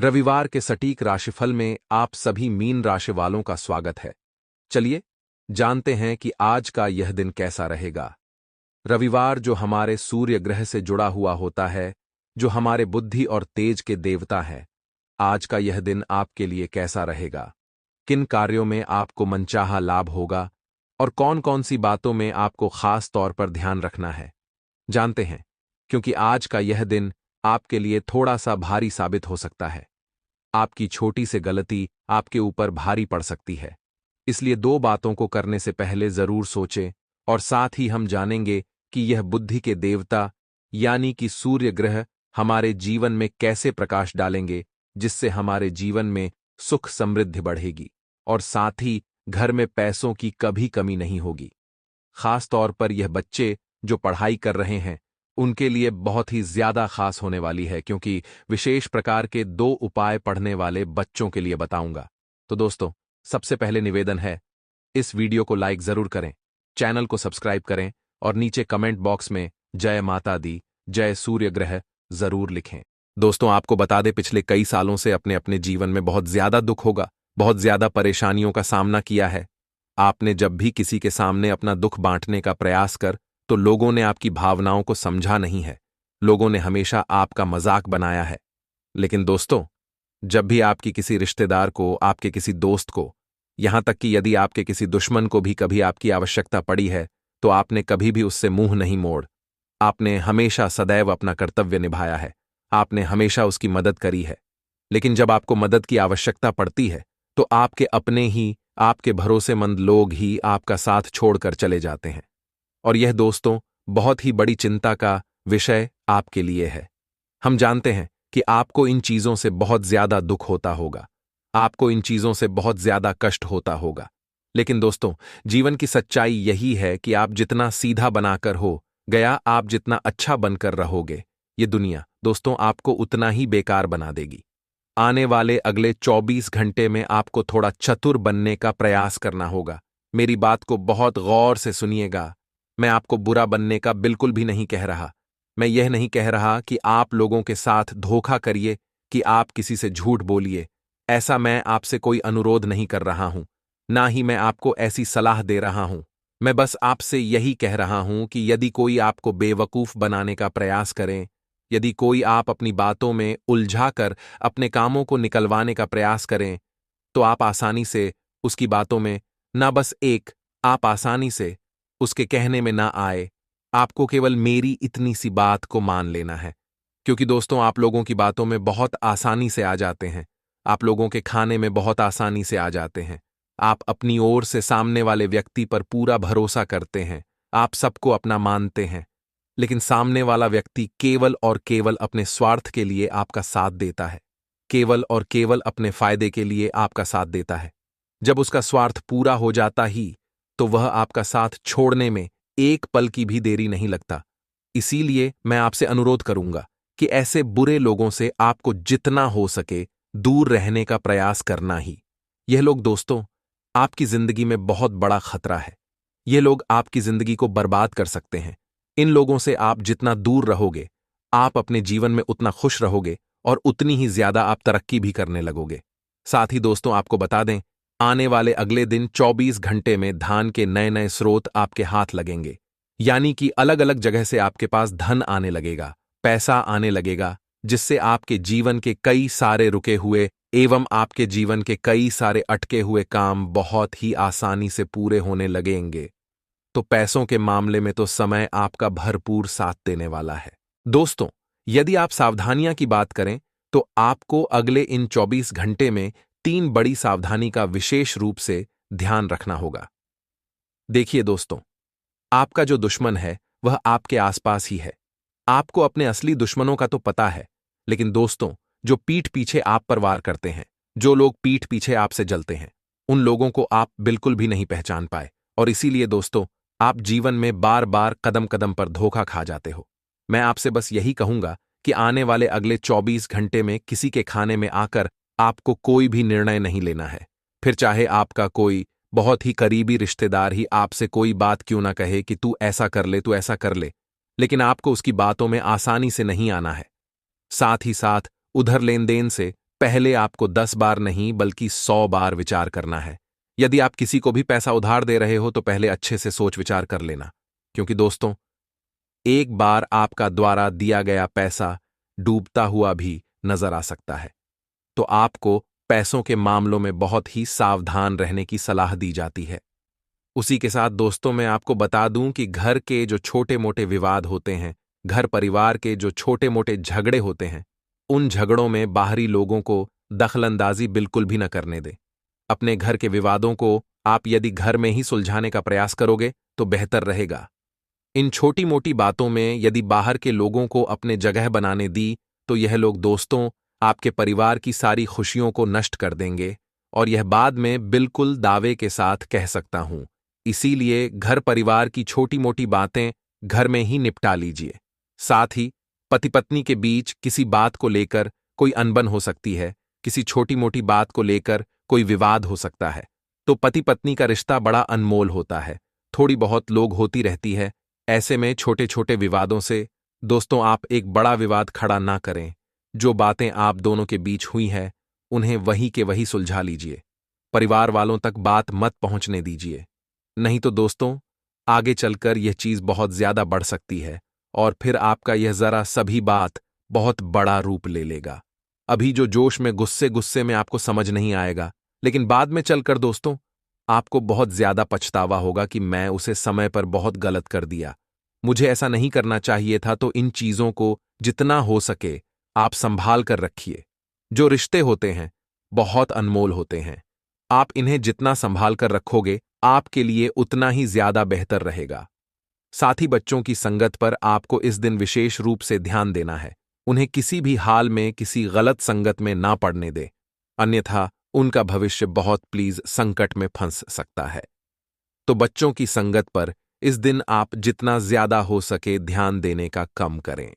रविवार के सटीक राशिफल में आप सभी मीन राशि वालों का स्वागत है। चलिए जानते हैं कि आज का यह दिन कैसा रहेगा। रविवार जो हमारे सूर्य ग्रह से जुड़ा हुआ होता है, जो हमारे बुद्धि और तेज के देवता है, आज का यह दिन आपके लिए कैसा रहेगा? किन कार्यों में आपको मनचाहा लाभ होगा और कौन कौन सी बातों में आपको खास तौर पर ध्यान रखना है, जानते हैं। क्योंकि आज का यह दिन आपके लिए थोड़ा सा भारी साबित हो सकता है। आपकी छोटी सी गलती आपके ऊपर भारी पड़ सकती है। इसलिए दो बातों को करने से पहले जरूर सोचें और साथ ही हम जानेंगे कि यह बुद्धि के देवता यानी कि सूर्य ग्रह हमारे जीवन में कैसे प्रकाश डालेंगे, जिससे हमारे जीवन में सुख समृद्धि बढ़ेगी और साथ ही घर में पैसों की कभी कमी नहीं होगी। खास तौर पर यह बच्चे जो पढ़ाई कर रहे हैं उनके लिए बहुत ही ज्यादा खास होने वाली है, क्योंकि विशेष प्रकार के 2 उपाय पढ़ने वाले बच्चों के लिए बताऊंगा। तो दोस्तों, सबसे पहले निवेदन है, इस वीडियो को लाइक जरूर करें, चैनल को सब्सक्राइब करें और नीचे कमेंट बॉक्स में जय माता दी, जय सूर्य ग्रह जरूर लिखें। दोस्तों, आपको बता दें, पिछले कई सालों से अपने अपने जीवन में बहुत ज्यादा दुख होगा, बहुत ज्यादा परेशानियों का सामना किया है। आपने जब भी किसी के सामने अपना दुख बांटने का प्रयास कर तो लोगों ने आपकी भावनाओं को समझा नहीं है, लोगों ने हमेशा आपका मजाक बनाया है। लेकिन दोस्तों, जब भी आपकी किसी रिश्तेदार को, आपके किसी दोस्त को, यहां तक कि यदि आपके किसी दुश्मन को भी कभी आपकी आवश्यकता पड़ी है, तो आपने कभी भी उससे मुंह नहीं मोड़। आपने हमेशा सदैव अपना कर्तव्य निभाया है, आपने हमेशा उसकी मदद करी है। लेकिन जब आपको मदद की आवश्यकता पड़ती है तो आपके अपने ही, आपके भरोसेमंद लोग ही आपका साथ छोड़कर चले जाते हैं। और यह दोस्तों बहुत ही बड़ी चिंता का विषय आपके लिए है। हम जानते हैं कि आपको इन चीजों से बहुत ज्यादा दुख होता होगा, आपको इन चीजों से बहुत ज्यादा कष्ट होता होगा। लेकिन दोस्तों, जीवन की सच्चाई यही है कि आप जितना सीधा बनाकर हो गया, आप जितना अच्छा बनकर रहोगे, ये दुनिया दोस्तों आपको उतना ही बेकार बना देगी। आने वाले अगले 24 घंटे में आपको थोड़ा चतुर बनने का प्रयास करना होगा। मेरी बात को बहुत गौर से सुनिएगा। मैं आपको बुरा बनने का बिल्कुल भी नहीं कह रहा। मैं यह नहीं कह रहा कि आप लोगों के साथ धोखा करिए, कि आप किसी से झूठ बोलिए। ऐसा मैं आपसे कोई अनुरोध नहीं कर रहा हूं, ना ही मैं आपको ऐसी सलाह दे रहा हूं। मैं बस आपसे यही कह रहा हूं कि यदि कोई आपको बेवकूफ बनाने का प्रयास करें, यदि कोई आप अपनी बातों में उलझाकर अपने कामों को निकलवाने का प्रयास करें, तो आप आसानी से उसकी बातों में ना बस आप आसानी से उसके कहने में ना आए। आपको केवल मेरी इतनी सी बात को मान लेना है। क्योंकि दोस्तों, आप लोगों की बातों में बहुत आसानी से आ जाते हैं, आप लोगों के खाने में बहुत आसानी से आ जाते हैं। आप अपनी ओर से सामने वाले व्यक्ति पर पूरा भरोसा करते हैं, आप सबको अपना मानते हैं। लेकिन सामने वाला व्यक्ति केवल और केवल अपने स्वार्थ के लिए आपका साथ देता है, केवल और केवल अपने फायदे के लिए आपका साथ देता है। जब उसका स्वार्थ पूरा हो जाता ही तो वह आपका साथ छोड़ने में एक पल की भी देरी नहीं लगता। इसीलिए मैं आपसे अनुरोध करूंगा कि ऐसे बुरे लोगों से आपको जितना हो सके दूर रहने का प्रयास करना ही। यह लोग दोस्तों आपकी जिंदगी में बहुत बड़ा खतरा है। ये लोग आपकी जिंदगी को बर्बाद कर सकते हैं। इन लोगों से आप जितना दूर रहोगे, आप अपने जीवन में उतना खुश रहोगे और उतनी ही ज्यादा आप तरक्की भी करने लगोगे। साथ ही दोस्तों, आपको बता दें, आने वाले अगले दिन 24 घंटे में धन के नए नए स्रोत आपके हाथ लगेंगे। यानी कि अलग अलग जगह से आपके पास धन आने लगेगा, पैसा आने लगेगा, जिससे आपके जीवन के कई सारे रुके हुए एवं आपके जीवन के कई सारे अटके हुए काम बहुत ही आसानी से पूरे होने लगेंगे। तो पैसों के मामले में तो समय आपका भरपूर साथ देने वाला है। दोस्तों, यदि आप सावधानियां की बात करें तो आपको अगले इन 24 घंटे में 3 बड़ी सावधानी का विशेष रूप से ध्यान रखना होगा। देखिए दोस्तों, आपका जो दुश्मन है वह आपके आसपास ही है। आपको अपने असली दुश्मनों का तो पता है, लेकिन दोस्तों, जो पीठ पीछे आप पर वार करते हैं, जो लोग पीठ पीछे आपसे जलते हैं, उन लोगों को आप बिल्कुल भी नहीं पहचान पाए। और इसीलिए दोस्तों, आप जीवन में बार बार कदम कदम पर धोखा खा जाते हो। मैं आपसे बस यही कहूंगा कि आने वाले अगले 24 घंटे में किसी के खाने में आकर आपको कोई भी निर्णय नहीं लेना है। फिर चाहे आपका कोई बहुत ही करीबी रिश्तेदार ही आपसे कोई बात क्यों ना कहे कि तू ऐसा कर ले, तू ऐसा कर ले, लेकिन आपको उसकी बातों में आसानी से नहीं आना है। साथ ही साथ उधर लेन देन से पहले आपको 10 बार नहीं बल्कि 100 बार विचार करना है। यदि आप किसी को भी पैसा उधार दे रहे हो तो पहले अच्छे से सोच विचार कर लेना, क्योंकि दोस्तों, एक बार आपका द्वारा दिया गया पैसा डूबता हुआ भी नजर आ सकता है। तो आपको पैसों के मामलों में बहुत ही सावधान रहने की सलाह दी जाती है। उसी के साथ दोस्तों, मैं आपको बता दूं कि घर के जो छोटे मोटे विवाद होते हैं, घर परिवार के जो छोटे मोटे झगड़े होते हैं, उन झगड़ों में बाहरी लोगों को दखलंदाजी बिल्कुल भी न करने दें। अपने घर के विवादों को आप यदि घर में ही सुलझाने का प्रयास करोगे तो बेहतर रहेगा। इन छोटी मोटी बातों में यदि बाहर के लोगों को अपने जगह बनाने दी तो यह लोग दोस्तों आपके परिवार की सारी खुशियों को नष्ट कर देंगे, और यह बाद में बिल्कुल दावे के साथ कह सकता हूं। इसीलिए घर परिवार की छोटी मोटी बातें घर में ही निपटा लीजिए। साथ ही पति पत्नी के बीच किसी बात को लेकर कोई अनबन हो सकती है, किसी छोटी मोटी बात को लेकर कोई विवाद हो सकता है। तो पति पत्नी का रिश्ता बड़ा अनमोल होता है, थोड़ी बहुत लोग होती रहती है। ऐसे में छोटे छोटे विवादों से दोस्तों आप एक बड़ा विवाद खड़ा ना करें। जो बातें आप दोनों के बीच हुई हैं उन्हें वहीं के वहीं सुलझा लीजिए। परिवार वालों तक बात मत पहुंचने दीजिए, नहीं तो दोस्तों आगे चलकर यह चीज बहुत ज्यादा बढ़ सकती है और फिर आपका यह जरा सभी बात बहुत बड़ा रूप ले लेगा। अभी जो जोश में गुस्से गुस्से में आपको समझ नहीं आएगा, लेकिन बाद में चलकर दोस्तों आपको बहुत ज्यादा पछतावा होगा कि मैं उसे समय पर बहुत गलत कर दिया, मुझे ऐसा नहीं करना चाहिए था। तो इन चीजों को जितना हो सके आप संभाल कर रखिए। जो रिश्ते होते हैं बहुत अनमोल होते हैं, आप इन्हें जितना संभाल कर रखोगे आपके लिए उतना ही ज्यादा बेहतर रहेगा। साथ ही बच्चों की संगत पर आपको इस दिन विशेष रूप से ध्यान देना है। उन्हें किसी भी हाल में किसी गलत संगत में ना पड़ने दे, अन्यथा उनका भविष्य बहुत प्लीज संकट में फंस सकता है। तो बच्चों की संगत पर इस दिन आप जितना ज्यादा हो सके ध्यान देने का कम करें।